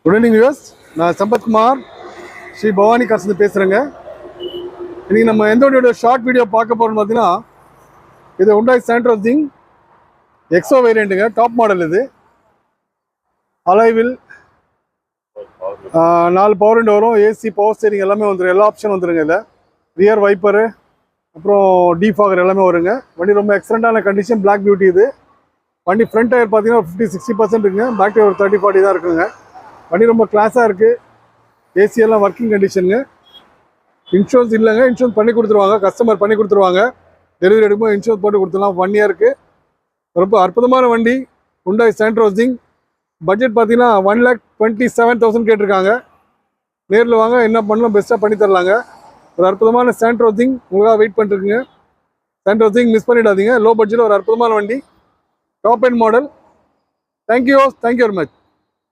Good evening viewers. நான் சம்பத்குமார் ஸ்ரீ பவானி காசுலேருந்து பேசுகிறேங்க. இன்றைக்கி நம்ம எந்த வண்டியோட ஷார்ட் வீடியோ பார்க்க போகிறோம்னு பார்த்தீங்கன்னா, இது Hyundai Santro Zing எக்ஸோ வேரியண்ட்டுங்க. Top model. இது அலைவில் 4 பவர் விண்டோ வரும். ஏசி, பவர் ஸ்டீரிங் எல்லாமே வந்துடும். எல்லா ஆப்ஷன் வந்துடுங்க. இதில் ரியர் வைப்பரு, அப்புறம் டீஃபாகர் எல்லாமே வருங்க. வண்டி ரொம்ப எக்ஸலண்ட்டான கண்டிஷன், பிளாக் பியூட்டி. இது வண்டி ஃப்ரண்ட் டயர் பார்த்தீங்கன்னா 50-60% இருக்குங்க. பேக் டயர் ஒரு 30-40 தான் இருக்குங்க. வண்டி ரொம்ப கிளாஸாக இருக்குது. ஏசி எல்லாம் ஒர்க்கிங் கண்டிஷனுங்க. இன்சூரன்ஸ் இல்லைங்க, இன்சூரன்ஸ் பண்ணி கொடுத்துருவாங்க. கஸ்டமர் பண்ணி கொடுத்துருவாங்க. டெலிவரி எடுக்கும்போது இன்சூரன்ஸ் போட்டு கொடுத்துடலாம். 1 இயருக்கு. ரொம்ப அற்புதமான வண்டி Hyundai Santro Zing. பட்ஜெட் பார்த்தீங்கன்னா 1,27,000 கேட்டிருக்காங்க. நேரில் வாங்க, என்ன பண்ணலாம் பெஸ்ட்டாக பண்ணி தரலாங்க. ஒரு அற்புதமான Santro Zing உங்களுக்காக வெயிட் பண்ணிருக்குங்க. Santro Zing மிஸ் பண்ணிடாதீங்க. லோ பட்ஜெட்டில் ஒரு அற்புதமான வண்டி, top end model. Thank you very much.